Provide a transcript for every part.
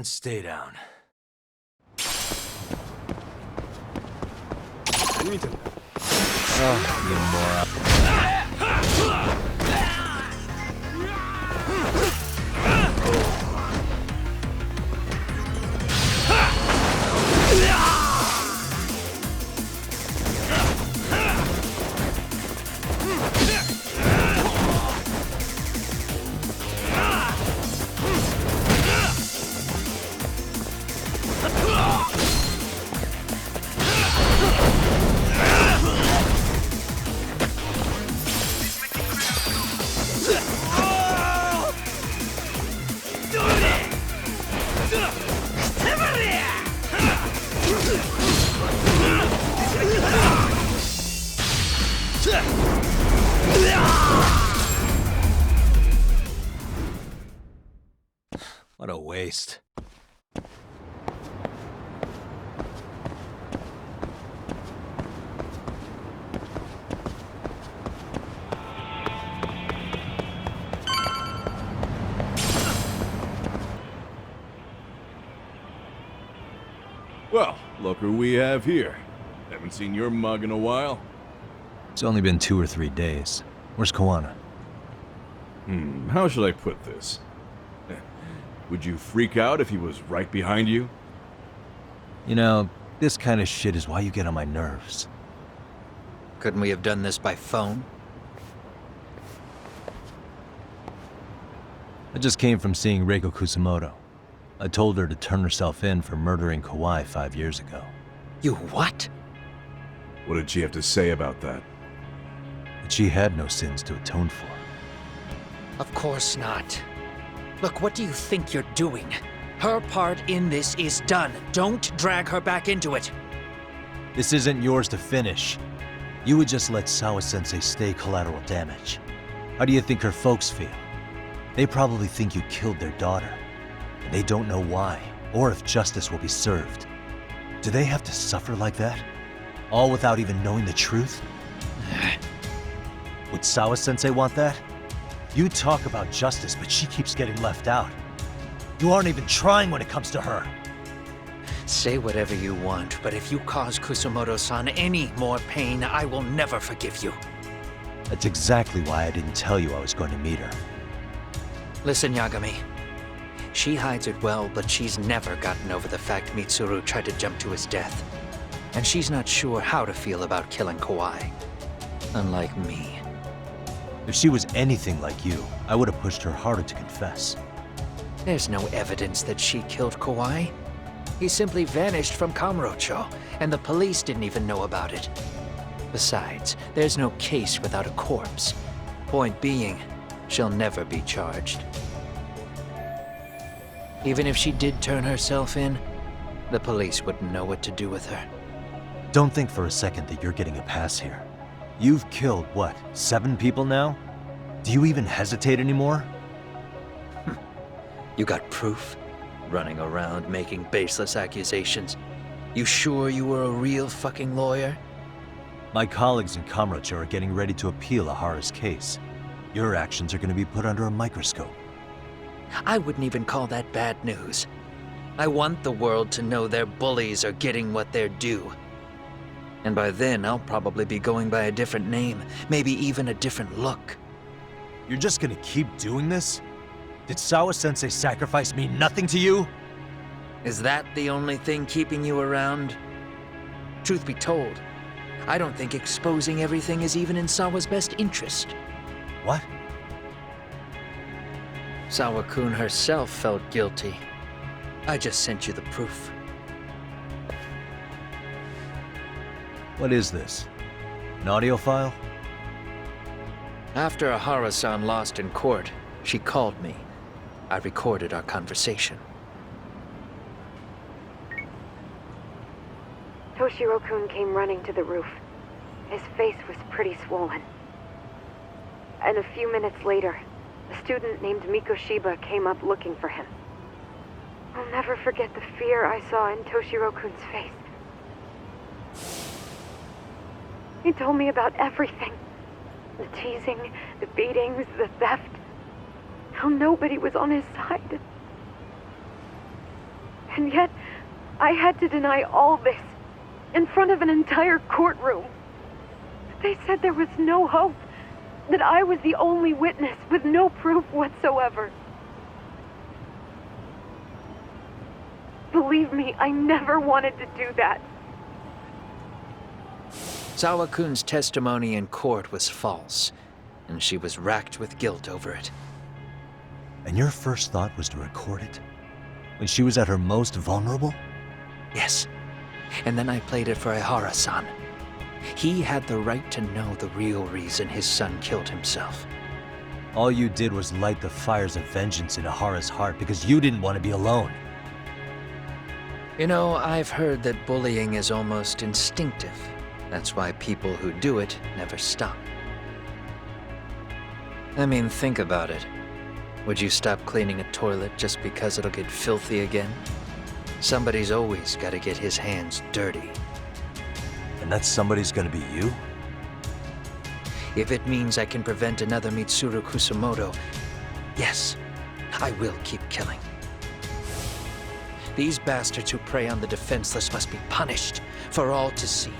and stay down. Oh, you moron. What a waste. Well, look who we have here. Haven't seen your mug in a while. It's only been 2 or 3 days. Where's Kawana? How should I put this? Would you freak out if he was right behind you? You know, this kind of shit is why you get on my nerves. Couldn't we have done this by phone? I just came from seeing Reiko Kusamoto. I told her to turn herself in for murdering Kawai 5 years ago. You what? What did she have to say about that? That she had no sins to atone for. Of course not. Look, what do you think you're doing? Her part in this is done. Don't drag her back into it. This isn't yours to finish. You would just let Sawa-sensei stay collateral damage. How do you think her folks feel? They probably think you killed their daughter. And they don't know why, or if justice will be served. Do they have to suffer like that? All without even knowing the truth? Would Sawa-sensei want that? You talk about justice, but she keeps getting left out. You aren't even trying when it comes to her. Say whatever you want, but if you cause Kusamoto-san any more pain, I will never forgive you. That's exactly why I didn't tell you I was going to meet her. Listen, Yagami. She hides it well, but she's never gotten over the fact Mitsuru tried to jump to his death. And she's not sure how to feel about killing Kawai. Unlike me. If she was anything like you, I would have pushed her harder to confess. There's no evidence that she killed Kawai. He simply vanished from Kamurocho, and the police didn't even know about it. Besides, there's no case without a corpse. Point being, she'll never be charged. Even if she did turn herself in, the police wouldn't know what to do with her. Don't think for a second that you're getting a pass here. You've killed, what, 7 people now? Do you even hesitate anymore? You got proof? Running around making baseless accusations. You sure you were a real fucking lawyer? My colleagues in Kamurocho are getting ready to appeal Ahara's case. Your actions are going to be put under a microscope. I wouldn't even call that bad news. I want the world to know their bullies are getting what they're due. And by then, I'll probably be going by a different name, maybe even a different look. You're just gonna keep doing this? Did Sawa-sensei sacrifice mean nothing to you? Is that the only thing keeping you around? Truth be told, I don't think exposing everything is even in Sawa's best interest. What? Sawa-kun herself felt guilty. I just sent you the proof. What is this? An audio file? After Ahara-san lost in court, she called me. I recorded our conversation. Toshiro-kun came running to the roof. His face was pretty swollen. And a few minutes later, a student named Mikoshiba came up looking for him. I'll never forget the fear I saw in Toshiro-kun's face. He told me about everything. The teasing, the beatings, the theft. How nobody was on his side. And yet, I had to deny all this in front of an entire courtroom. They said there was no hope, that I was the only witness with no proof whatsoever. Believe me, I never wanted to do that. Sawa-kun's testimony in court was false, and she was racked with guilt over it. And your first thought was to record it? When she was at her most vulnerable? Yes. And then I played it for Ehara-san. He had the right to know the real reason his son killed himself. All you did was light the fires of vengeance in Ehara's heart because you didn't want to be alone. You know, I've heard that bullying is almost instinctive. That's why people who do it never stop. I mean, think about it. Would you stop cleaning a toilet just because it'll get filthy again? Somebody's always got to get his hands dirty. And that somebody's gonna be you? If it means I can prevent another Mitsuru Kusamoto, yes, I will keep killing. These bastards who prey on the defenseless must be punished for all to see.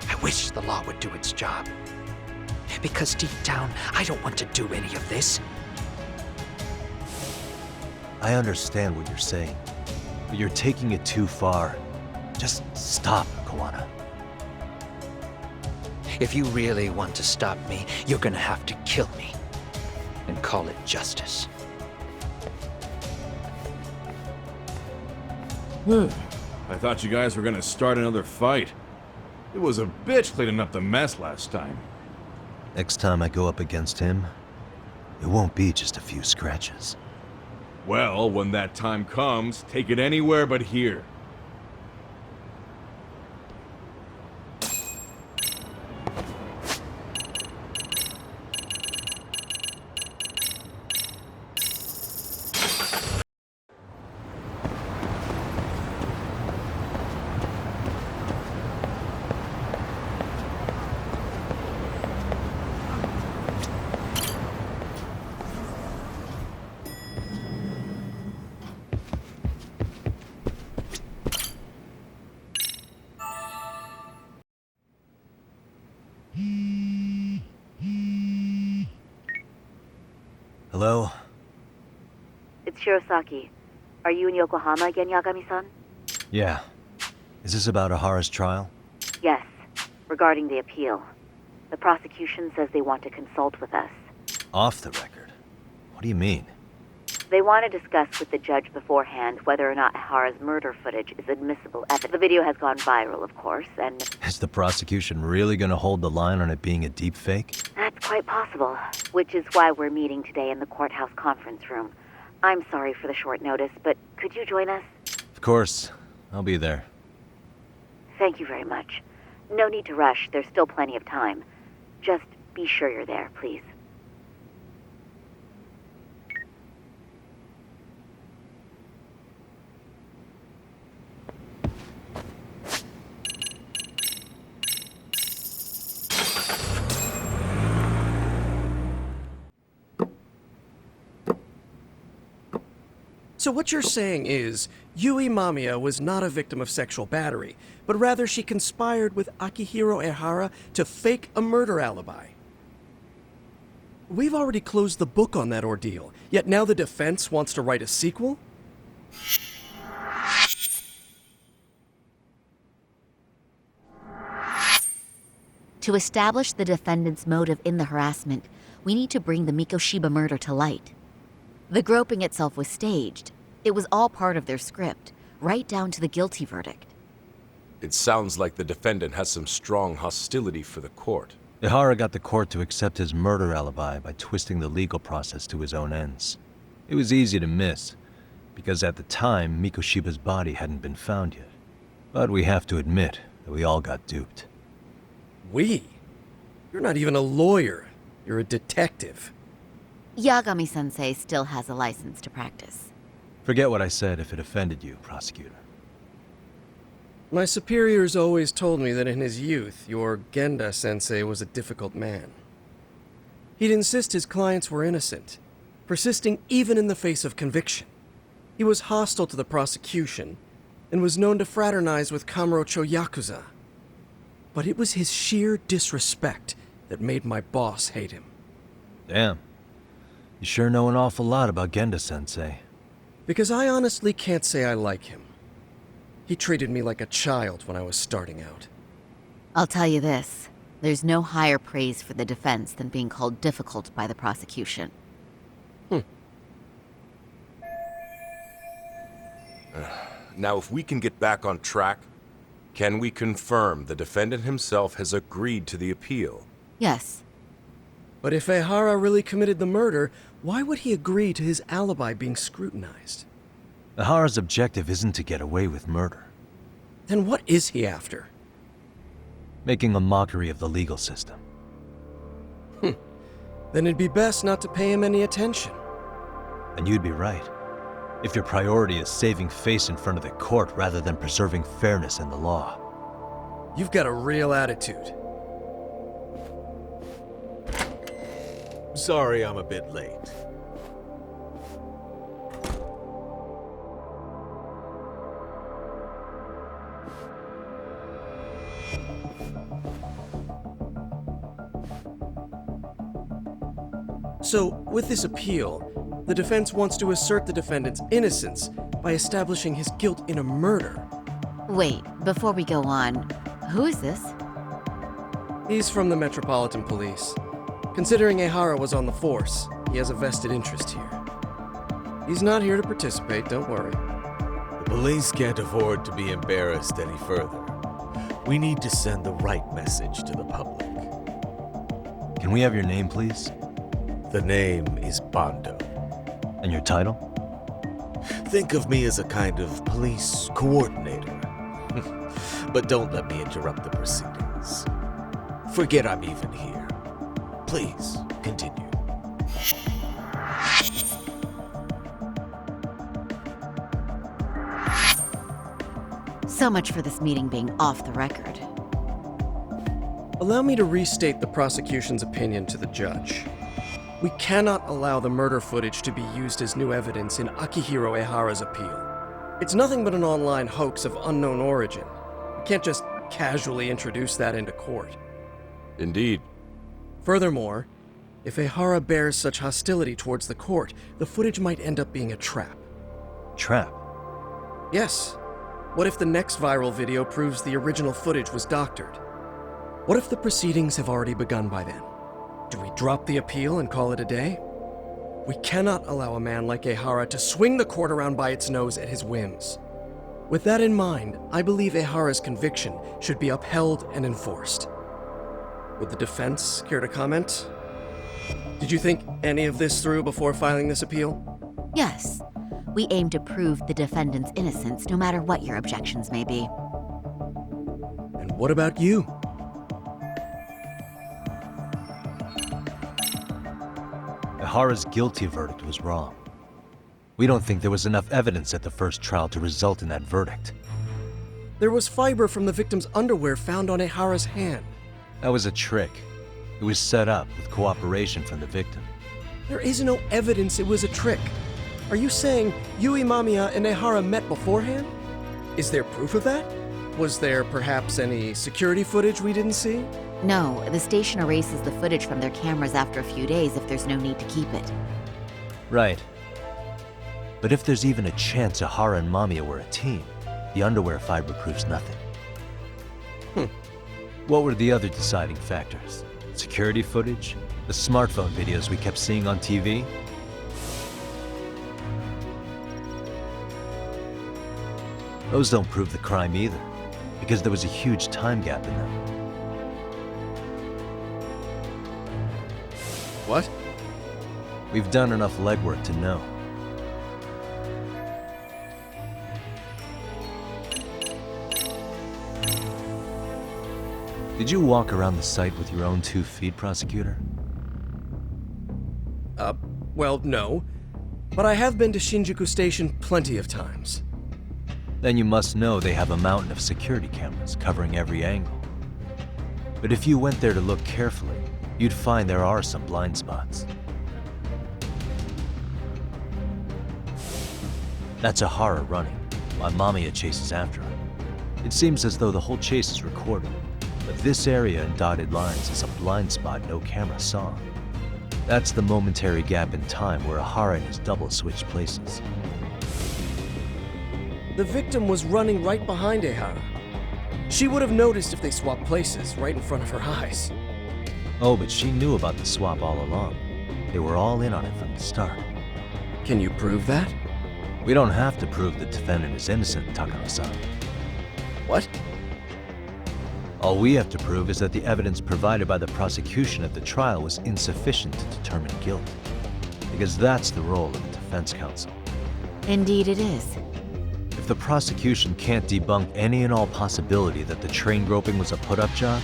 I wish the law would do its job. Because deep down, I don't want to do any of this. I understand what you're saying, but you're taking it too far. Just stop, Kawana. If you really want to stop me, you're gonna have to kill me. And call it justice. I thought you guys were gonna start another fight. It was a bitch cleaning up the mess last time. Next time I go up against him, it won't be just a few scratches. Well, when that time comes, take it anywhere but here. Hello? It's Shirosaki. Are you in Yokohama again, Yagami-san? Yeah. Is this about Ahara's trial? Yes, regarding the appeal. The prosecution says they want to consult with us. Off the record? What do you mean? They want to discuss with the judge beforehand whether or not Ahara's murder footage is admissible evidence. The video has gone viral, of course, and... Is the prosecution really gonna hold the line on it being a deep fake? That's quite possible, which is why we're meeting today in the courthouse conference room. I'm sorry for the short notice, but could you join us? Of course. I'll be there. Thank you very much. No need to rush, there's still plenty of time. Just be sure you're there, please. So what you're saying is, Yui Mamiya was not a victim of sexual battery, but rather she conspired with Akihiro Ehara to fake a murder alibi. We've already closed the book on that ordeal, yet now the defense wants to write a sequel? To establish the defendant's motive in the harassment, we need to bring the Mikoshiba murder to light. The groping itself was staged. It was all part of their script, right down to the guilty verdict. It sounds like the defendant has some strong hostility for the court. Ehara got the court to accept his murder alibi by twisting the legal process to his own ends. It was easy to miss, because at the time, Mikoshiba's body hadn't been found yet. But we have to admit that we all got duped. We? You're not even a lawyer. You're a detective. Yagami-sensei still has a license to practice. Forget what I said if it offended you, prosecutor. My superiors always told me that in his youth, your Genda-sensei was a difficult man. He'd insist his clients were innocent, persisting even in the face of conviction. He was hostile to the prosecution and was known to fraternize with Kamurocho Yakuza. But it was his sheer disrespect that made my boss hate him. Damn. You sure know an awful lot about Genda-sensei. Because I honestly can't say I like him. He treated me like a child when I was starting out. I'll tell you this. There's no higher praise for the defense than being called difficult by the prosecution. Now, if we can get back on track, can we confirm the defendant himself has agreed to the appeal? Yes. But if Ehara really committed the murder, why would he agree to his alibi being scrutinized? Ihara's objective isn't to get away with murder. Then what is he after? Making a mockery of the legal system. Then it'd be best not to pay him any attention. And you'd be right. If your priority is saving face in front of the court rather than preserving fairness in the law. You've got a real attitude. Sorry I'm a bit late. So, with this appeal, the defense wants to assert the defendant's innocence by establishing his guilt in a murder. Wait, before we go on, who is this? He's from the Metropolitan Police. Considering Ehara was on the force, he has a vested interest here. He's not here to participate, don't worry. The police can't afford to be embarrassed any further. We need to send the right message to the public. Can we have your name, please? The name is Bando. And your title? Think of me as a kind of police coordinator. But don't let me interrupt the proceedings. Forget I'm even here. Please, continue. So much for this meeting being off the record. Allow me to restate the prosecution's opinion to the judge. We cannot allow the murder footage to be used as new evidence in Akihiro Ehara's appeal. It's nothing but an online hoax of unknown origin. We can't just casually introduce that into court. Indeed. Furthermore, if Ehara bears such hostility towards the court, the footage might end up being a trap. Trap? Yes. What if the next viral video proves the original footage was doctored? What if the proceedings have already begun by then? Do we drop the appeal and call it a day? We cannot allow a man like Ehara to swing the court around by its nose at his whims. With that in mind, I believe Ehara's conviction should be upheld and enforced. Would the defense care to comment? Did you think any of this through before filing this appeal? Yes. We aim to prove the defendant's innocence no matter what your objections may be. And what about you? Ehara's guilty verdict was wrong. We don't think there was enough evidence at the first trial to result in that verdict. There was fiber from the victim's underwear found on Ehara's hand. That was a trick. It was set up with cooperation from the victim. There is no evidence it was a trick. Are you saying Yui Mamiya and Ehara met beforehand? Is there proof of that? Was there perhaps any security footage we didn't see? No, the station erases the footage from their cameras after a few days if there's no need to keep it. Right. But if there's even a chance Ehara and Mamiya were a team, the underwear fiber proves nothing. What were the other deciding factors? Security footage? The smartphone videos we kept seeing on TV? Those don't prove the crime either, because there was a huge time gap in them. What? We've done enough legwork to know. Did you walk around the site with your own 2 feet, prosecutor? Well, no. But I have been to Shinjuku Station plenty of times. Then you must know they have a mountain of security cameras covering every angle. But if you went there to look carefully, you'd find there are some blind spots. That's Ahara running, while Mamiya chases after her. It seems as though the whole chase is recorded, but this area in dotted lines is a blind spot no camera saw. That's the momentary gap in time where Ahara and his double switched places. The victim was running right behind Ehara. She would have noticed if they swapped places right in front of her eyes. Oh, but she knew about the swap all along. They were all in on it from the start. Can you prove that? We don't have to prove the defendant is innocent, Takano-san. What? All we have to prove is that the evidence provided by the prosecution at the trial was insufficient to determine guilt. Because that's the role of the defense counsel. Indeed it is. If the prosecution can't debunk any and all possibility that the train groping was a put-up job,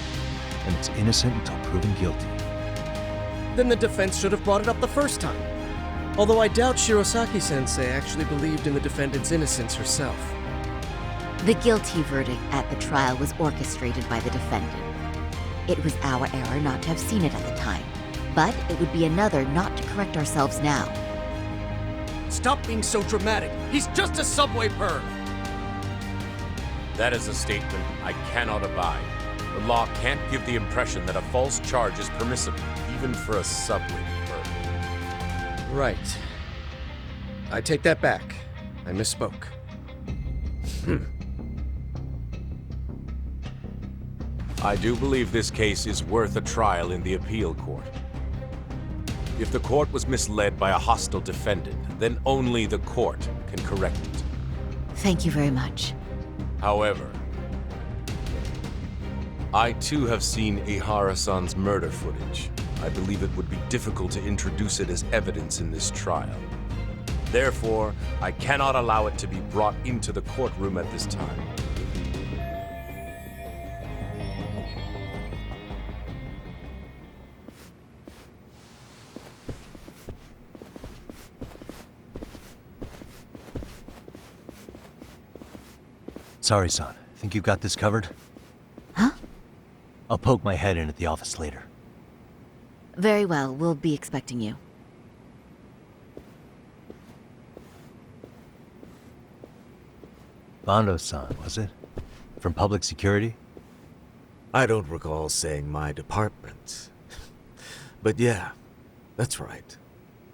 then it's innocent until proven guilty. Then the defense should have brought it up the first time. Although I doubt Shirosaki-sensei actually believed in the defendant's innocence herself. The guilty verdict at the trial was orchestrated by the defendant. It was our error not to have seen it at the time, but it would be another not to correct ourselves now. Stop being so dramatic. He's just a subway perv. That is a statement I cannot abide. The law can't give the impression that a false charge is permissible, even for a subway perv. Right. I take that back. I misspoke. I do believe this case is worth a trial in the appeal court. If the court was misled by a hostile defendant, then only the court can correct it. Thank you very much. However, I too have seen Ihara-san's murder footage. I believe it would be difficult to introduce it as evidence in this trial. Therefore, I cannot allow it to be brought into the courtroom at this time. Sorry, son. Think you've got this covered? Huh? I'll poke my head in at the office later. Very well, we'll be expecting you. Bando-san, was it? From public security? I don't recall saying my department. But yeah, that's right.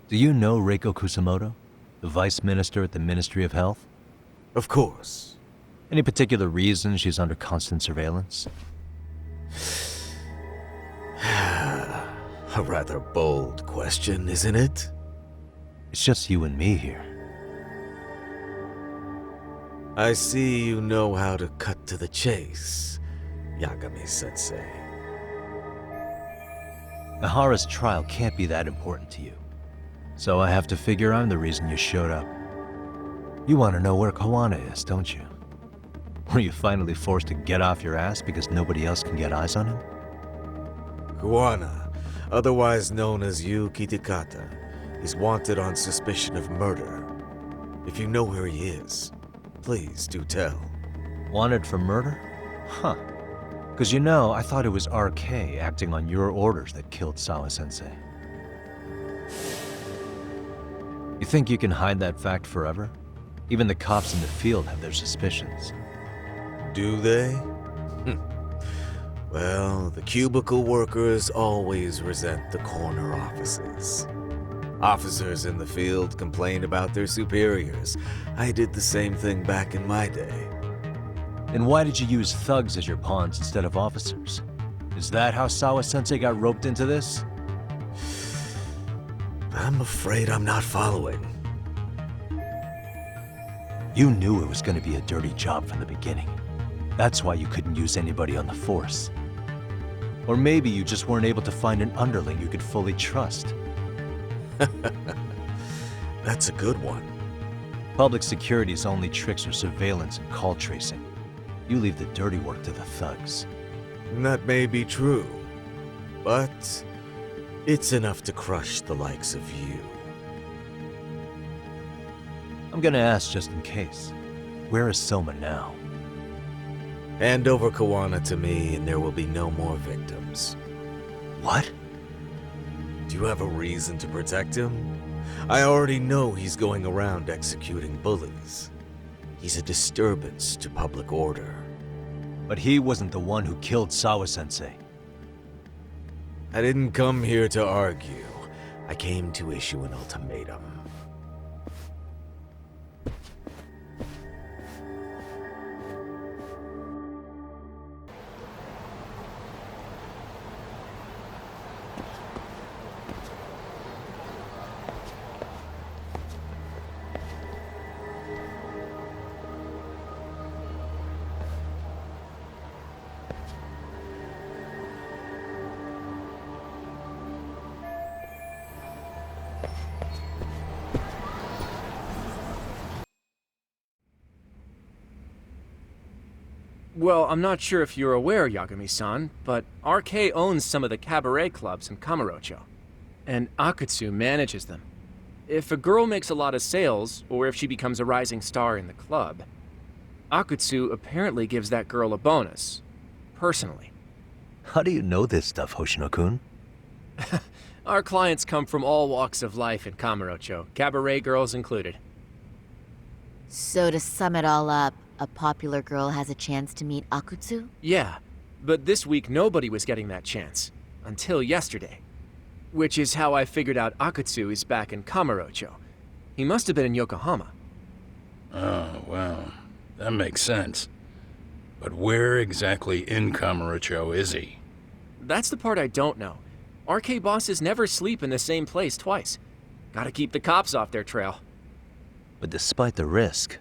Do you know Reiko Kusamoto? The vice minister at the Ministry of Health? Of course. Any particular reason she's under constant surveillance? A rather bold question, isn't it? It's just you and me here. I see you know how to cut to the chase, Yagami-sensei. Ahara's trial can't be that important to you. So I have to figure I'm the reason you showed up. You want to know where Kawana is, don't you? Were you finally forced to get off your ass because nobody else can get eyes on him? Kuwana, otherwise known as Yu Kitakata, is wanted on suspicion of murder. If you know where he is, please do tell. Wanted for murder? Huh. Because you know, I thought it was RK acting on your orders that killed Sawa-sensei. You think you can hide that fact forever? Even the cops in the field have their suspicions. Do they? Well, the cubicle workers always resent the corner offices. Officers in the field complain about their superiors. I did the same thing back in my day. Then why did you use thugs as your pawns instead of officers? Is that how Sawa-sensei got roped into this? I'm afraid I'm not following. You knew it was going to be a dirty job from the beginning. That's why you couldn't use anybody on the force. Or maybe you just weren't able to find an underling you could fully trust. That's a good one. Public security's only tricks are surveillance and call tracing. You leave the dirty work to the thugs. That may be true, but it's enough to crush the likes of you. I'm gonna ask just in case. Where is Soma now? Hand over Kawana to me and there will be no more victims. What? Do you have a reason to protect him? I already know he's going around executing bullies. He's a disturbance to public order. But he wasn't the one who killed Sawa-sensei. I didn't come here to argue. I came to issue an ultimatum. Well, I'm not sure if you're aware, Yagami-san, but RK owns some of the cabaret clubs in Kamurocho, and Akutsu manages them. If a girl makes a lot of sales, or if she becomes a rising star in the club, Akutsu apparently gives that girl a bonus, personally. How do you know this stuff, Hoshino-kun? Our clients come from all walks of life in Kamurocho, cabaret girls included. So to sum it all up, a popular girl has a chance to meet Akutsu? Yeah, but this week nobody was getting that chance. Until yesterday. Which is how I figured out Akutsu is back in Kamurocho. He must have been in Yokohama. Oh, well, that makes sense. But where exactly in Kamurocho is he? That's the part I don't know. RK bosses never sleep in the same place twice. Gotta keep the cops off their trail. But despite the risk,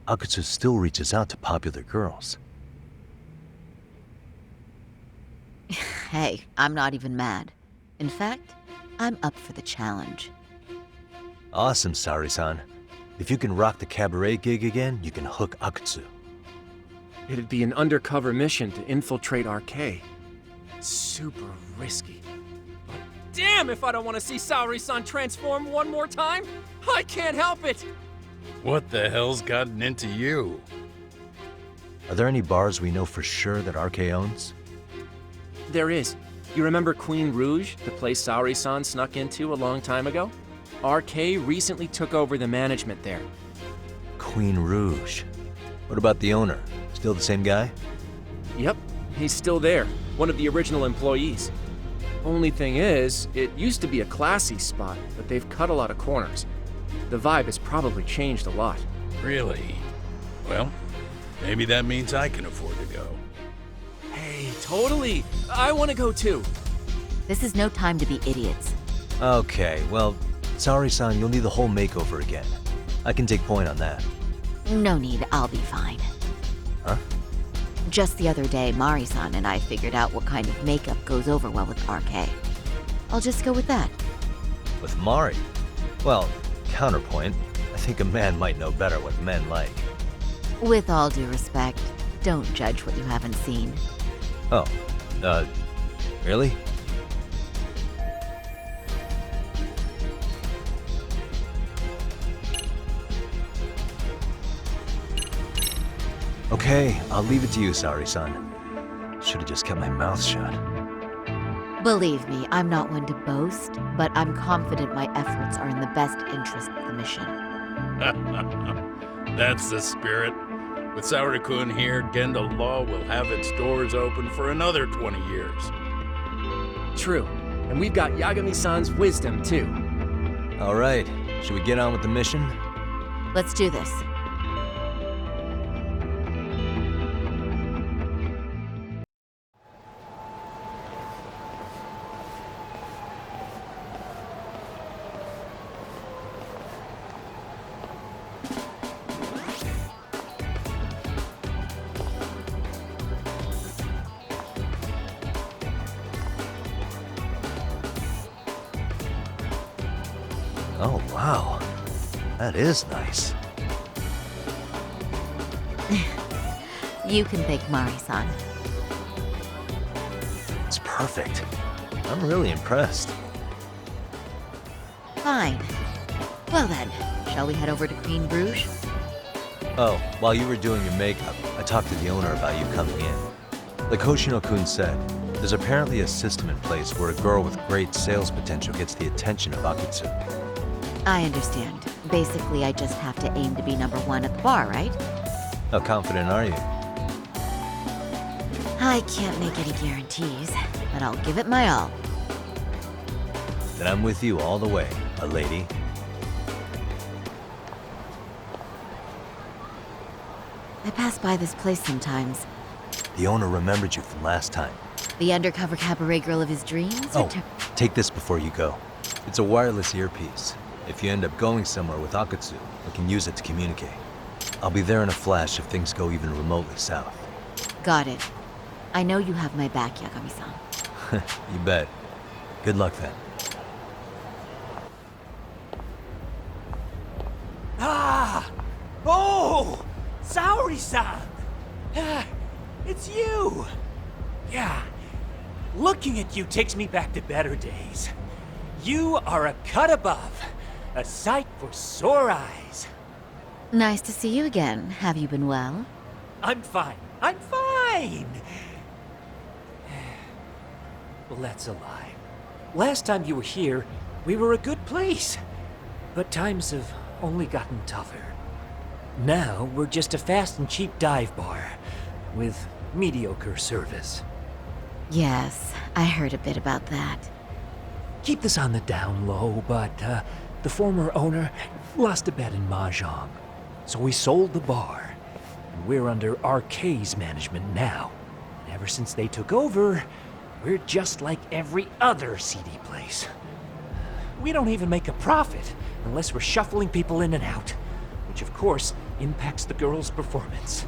Akutsu still reaches out to popular girls. Hey, I'm not even mad. In fact, I'm up for the challenge. Awesome, Sari-san. If you can rock the cabaret gig again, you can hook Akutsu. It'd be an undercover mission to infiltrate RK. Super risky. But damn if I don't want to see Saori-san transform one more time! I can't help it! What the hell's gotten into you? Are there any bars we know for sure that RK owns? There is. You remember Queen Rouge, the place Saori-san snuck into a long time ago? RK recently took over the management there. Queen Rouge. What about the owner? Still the same guy? Yep, he's still there. One of the original employees. Only thing is, it used to be a classy spot, but they've cut a lot of corners. The vibe has probably changed a lot. Really? Well, maybe that means I can afford to go. Hey, totally! I want to go too! This is no time to be idiots. Okay, well, Sari-san, you'll need the whole makeover again. I can take point on that. No need, I'll be fine. Huh? Just the other day, Mari-san and I figured out what kind of makeup goes over well with RK. I'll just go with that. With Mari? Well, counterpoint, I think a man might know better what men like. With all due respect, don't judge what you haven't seen. Oh, really? Okay, I'll leave it to you, Sari-san. Should've just kept my mouth shut. Believe me, I'm not one to boast, but I'm confident my efforts are in the best interest of the mission. That's the spirit. With Saori-kun here, Genda Law will have its doors open for another 20 years. True. And we've got Yagami-san's wisdom, too. All right, should we get on with the mission? Let's do this. Oh, wow. That is nice. You can thank Mari-san. It's perfect. I'm really impressed. Fine. Well then, shall we head over to Queen Bruges? Oh, while you were doing your makeup, I talked to the owner about you coming in. Like Hoshino-kun said, there's apparently a system in place where a girl with great sales potential gets the attention of Akutsu. I understand. Basically, I just have to aim to be number one at the bar, right? How confident are you? I can't make any guarantees, but I'll give it my all. Then I'm with you all the way, a lady. I pass by this place sometimes. The owner remembered you from last time. The undercover cabaret girl of his dreams? Oh, take this before you go. It's a wireless earpiece. If you end up going somewhere with Akutsu, we can use it to communicate. I'll be there in a flash if things go even remotely south. Got it. I know you have my back, Yagami-san. You bet. Good luck then. Ah! Oh! Saori-san! It's you! Yeah. Looking at you takes me back to better days. You are a cut above. A sight for sore eyes. Nice to see you again. Have you been well? I'm fine. I'm fine! Well, that's a lie. Last time you were here, we were a good place. But times have only gotten tougher. Now, we're just a fast and cheap dive bar with mediocre service. Yes, I heard a bit about that. Keep this on the down low, but the former owner lost a bet in Mahjong. So we sold the bar. And we're under RK's management now. And ever since they took over, we're just like every other seedy place. We don't even make a profit unless we're shuffling people in and out, which of course impacts the girls' performance.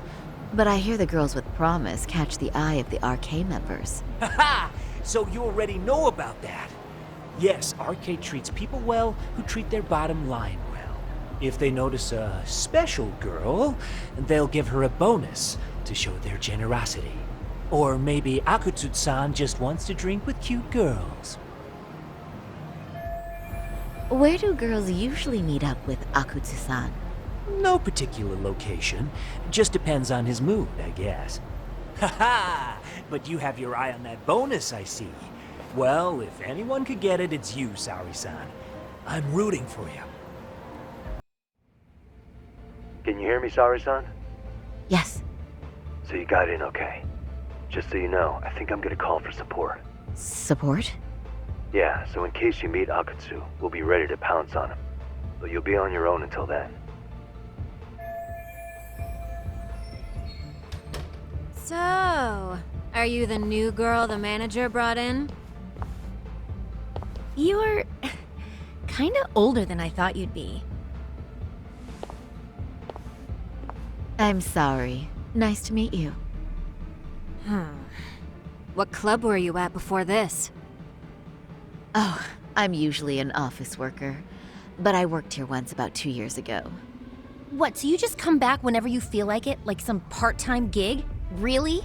But I hear the girls with promise catch the eye of the RK members. Haha! So you already know about that. Yes, RK treats people well who treat their bottom line well. If they notice a special girl, they'll give her a bonus to show their generosity. Or maybe Akutsu-san just wants to drink with cute girls. Where do girls usually meet up with Akutsu-san? No particular location. Just depends on his mood, I guess. Haha! But you have your eye on that bonus, I see. Well, if anyone could get it, it's you, Saori-san. I'm rooting for you. Can you hear me, Saori-san? Yes. So you got in okay. Just so you know, I think I'm gonna call for support. Support? Yeah, so in case you meet Akutsu, we'll be ready to pounce on him. But you'll be on your own until then. So, are you the new girl the manager brought in? You're kinda older than I thought you'd be. I'm sorry. Nice to meet you. What club were you at before this? Oh, I'm usually an office worker, but I worked here once about 2 years ago. What, so you just come back whenever you feel like it, like some part-time gig? Really?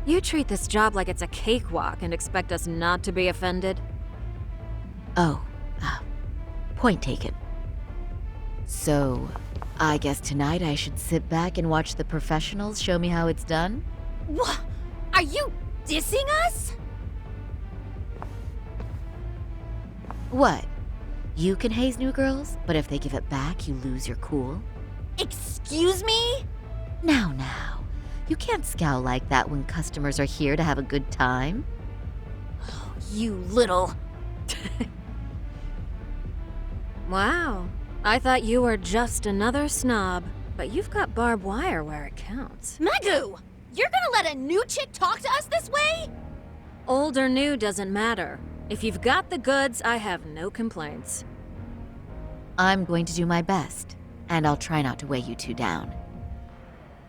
You treat this job like it's a cakewalk and expect us not to be offended? Oh, point taken. So, I guess tonight I should sit back and watch the professionals show me how it's done? What? Are you dissing us? What? You can haze new girls, but if they give it back, you lose your cool? Excuse me? Now. You can't scowl like that when customers are here to have a good time. You little... Wow. I thought you were just another snob, but you've got barbed wire where it counts. Megu! You're gonna let a new chick talk to us this way? Old or new doesn't matter. If you've got the goods, I have no complaints. I'm going to do my best, and I'll try not to weigh you two down.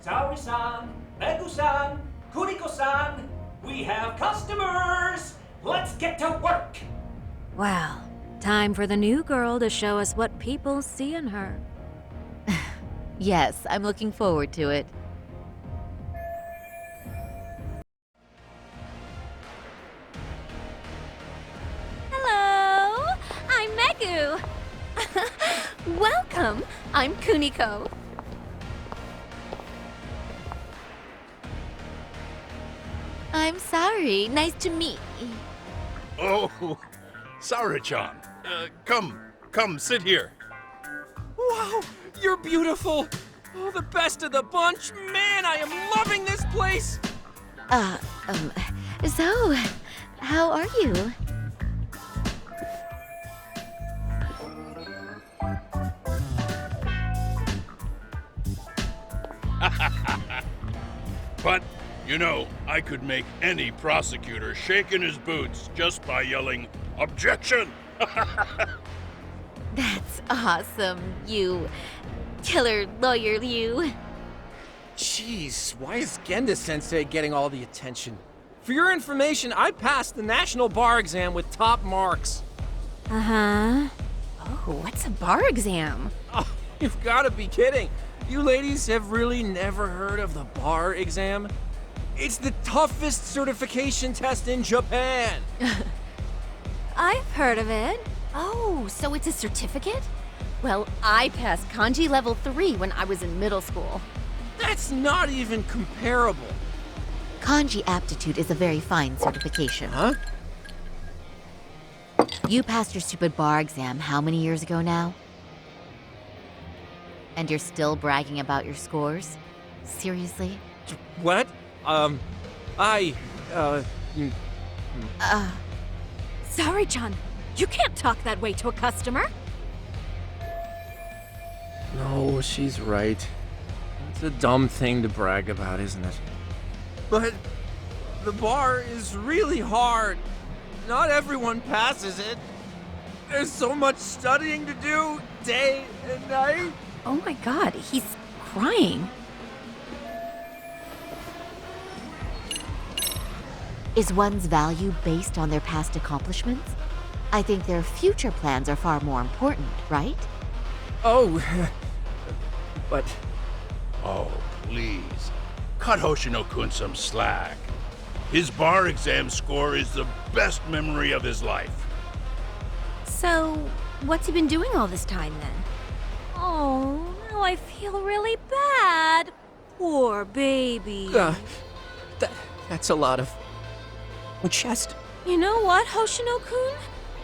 Saori-san, Megu-san, Kuniko-san, we have customers! Let's get to work! Well, time for the new girl to show us what people see in her. Yes, I'm looking forward to it. Hello! I'm Megu! Welcome! I'm Kuniko. I'm sorry. Nice to meet you. Oh, Saori-chan. Come, sit here. Wow, you're beautiful. Oh, the best of the bunch. Man, I am loving this place. So, how are you? But, you know, I could make any prosecutor shake in his boots just by yelling, "Objection!" That's awesome, you killer lawyer, you. Jeez, why is Genda-sensei getting all the attention? For your information, I passed the national bar exam with top marks. Uh-huh. Oh, what's a bar exam? Oh, you've got to be kidding. You ladies have really never heard of the bar exam? It's the toughest certification test in Japan. I've heard of it. Oh, so it's a certificate? Well, I passed kanji level 3 when I was in middle school. That's not even comparable. Kanji aptitude is a very fine certification. Huh? You passed your stupid bar exam how many years ago now? And you're still bragging about your scores? Seriously? What? Sorry, Chan. You can't talk that way to a customer. No, she's right. It's a dumb thing to brag about, isn't it? But the bar is really hard. Not everyone passes it. There's so much studying to do, day and night. Oh my god, he's crying. Is one's value based on their past accomplishments? I think their future plans are far more important, right? Oh, but... Oh, please. Cut Hoshino-kun some slack. His bar exam score is the best memory of his life. So, what's he been doing all this time then? Oh, now I feel really bad. Poor baby. That's a lot of... chest. You know what, Hoshino-kun?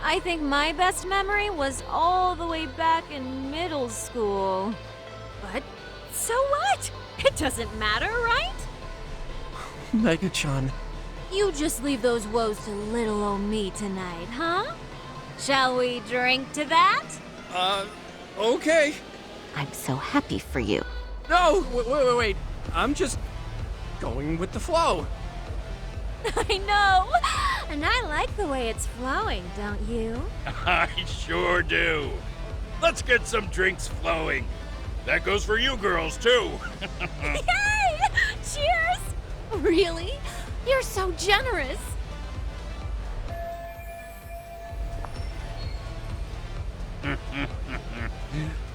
I think my best memory was all the way back in middle school. But so what? It doesn't matter, right? Mega-chan. You just leave those woes to little old me tonight, huh? Shall we drink to that? Okay. I'm so happy for you. No, wait. I'm just going with the flow. I know! And I like the way it's flowing, don't you? I sure do. Let's get some drinks flowing. That goes for you girls, too. Yay! Cheers! Really? You're so generous.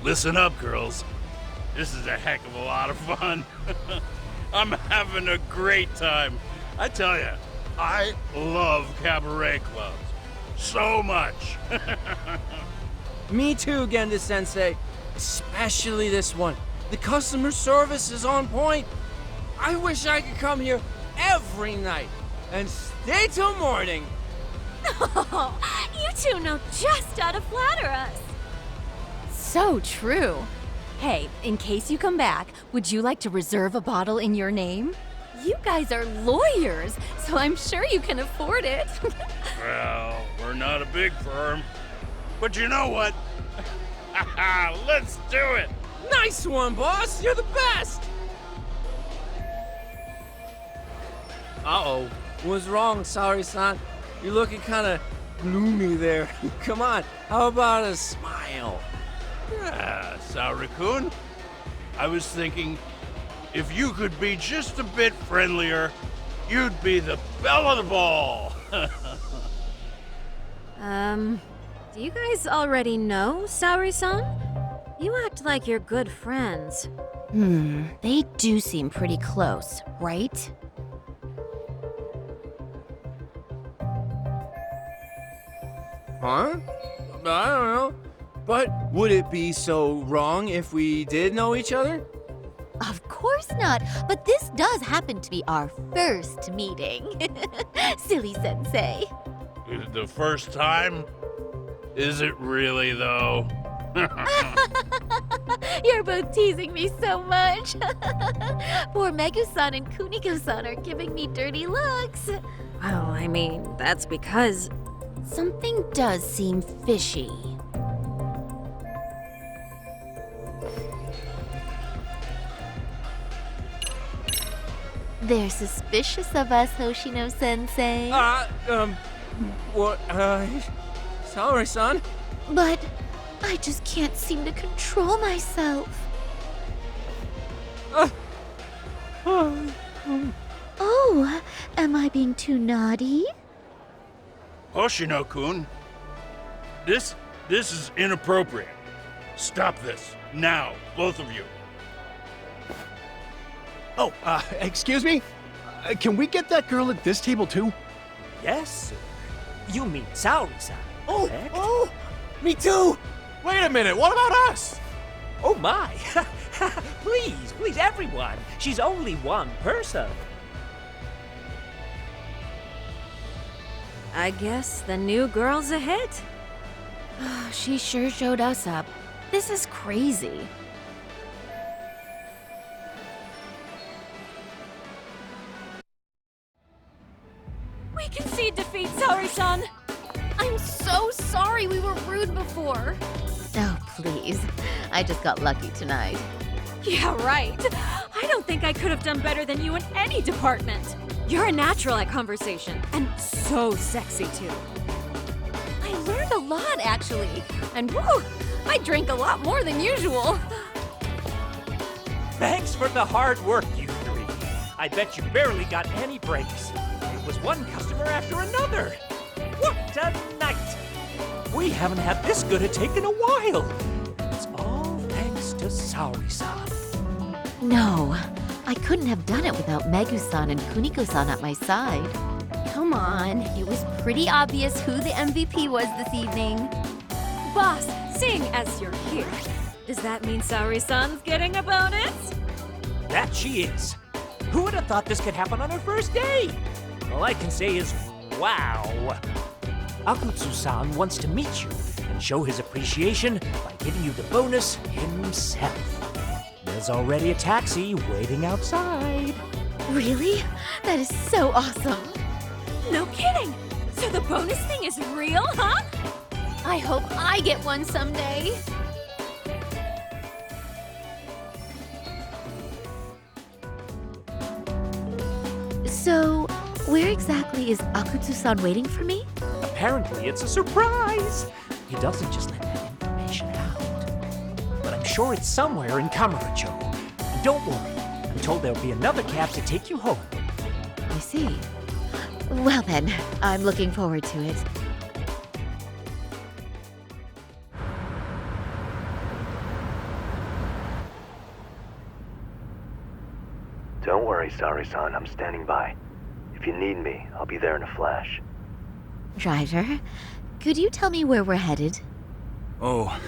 Listen up, girls. This is a heck of a lot of fun. I'm having a great time. I tell you, I love cabaret clubs. So much. Me too, Genda-sensei. Especially this one. The customer service is on point. I wish I could come here every night and stay till morning. Oh, you two know just how to flatter us. So true. Hey, in case you come back, would you like to reserve a bottle in your name? You guys are lawyers, so I'm sure you can afford it. Well, we're not a big firm. But you know what? Let's do it! Nice one, boss! You're the best! Uh-oh. What's wrong, Sari-san? You're looking kind of gloomy there. Come on, how about a smile? Yeah, Saori-kun. I was thinking, if you could be just a bit friendlier, you'd be the belle of the ball. Do you guys already know Saori-san? You act like you're good friends. They do seem pretty close, right? Huh? I don't know. But would it be so wrong if we did know each other? Of course not, but this does happen to be our first meeting. Silly sensei. The first time? Is it really, though? You're both teasing me so much. Poor Megu-san and Kuniko-san are giving me dirty looks. Well, I mean, that's because... Something does seem fishy. They're suspicious of us, Hoshino-sensei. Sorry, son. But I just can't seem to control myself. Oh, am I being too naughty? Hoshino-kun, this is inappropriate. Stop this, now, both of you. Oh, excuse me? Can we get that girl at this table too? Yes, sir. You mean Saori-san, correct? Oh, me too! Wait a minute, what about us? Oh my! Please, everyone! She's only one person. I guess the new girl's a hit. She sure showed us up. This is crazy. We concede defeat, Saori-san! I'm so sorry we were rude before. Oh, please. I just got lucky tonight. Yeah, right. I don't think I could have done better than you in any department. You're a natural at conversation, and so sexy too. I learned a lot, actually. And whew, I drank a lot more than usual. Thanks for the hard work, you three. I bet you barely got any breaks. It was one customer after another. What a night! We haven't had this good a take in a while. It's all thanks to Saori-san. No, I couldn't have done it without Megu-san and Kuniko-san at my side. Come on, it was pretty obvious who the MVP was this evening. Boss, seeing as you're here, does that mean Saori-san's getting a bonus? That she is. Who would have thought this could happen on her first day? All I can say is, wow. Akutsu-san wants to meet you and show his appreciation by giving you the bonus himself. There's already a taxi waiting outside. Really? That is so awesome. No kidding! So the bonus thing is real, huh? I hope I get one someday. So, where exactly is Akutsu-san waiting for me? Apparently it's a surprise. He doesn't just let that information out. But I'm sure it's somewhere in Kamurocho. And don't worry, I'm told there'll be another cab to take you home. I see. Well then, I'm looking forward to it. Don't worry, Saori-san, I'm standing by. If you need me, I'll be there in a flash. Driver, could you tell me where we're headed? Oh,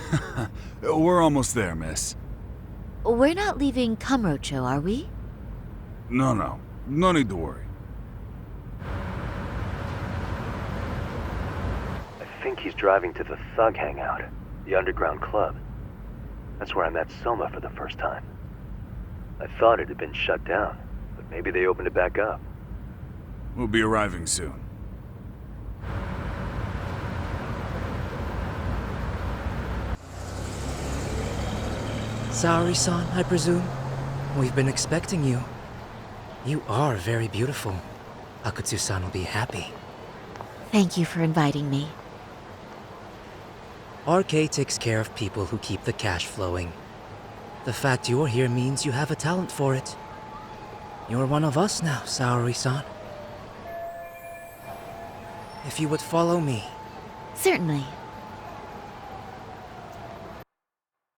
we're almost there, miss. We're not leaving Kamurocho, are we? No need to worry. I think he's driving to the Thug Hangout, the underground club. That's where I met Soma for the first time. I thought it had been shut down, but maybe they opened it back up. We'll be arriving soon. Saori-san, I presume? We've been expecting you. You are very beautiful. Akutsu-san will be happy. Thank you for inviting me. RK takes care of people who keep the cash flowing. The fact you're here means you have a talent for it. You're one of us now, Saori-san. If you would follow me. Certainly.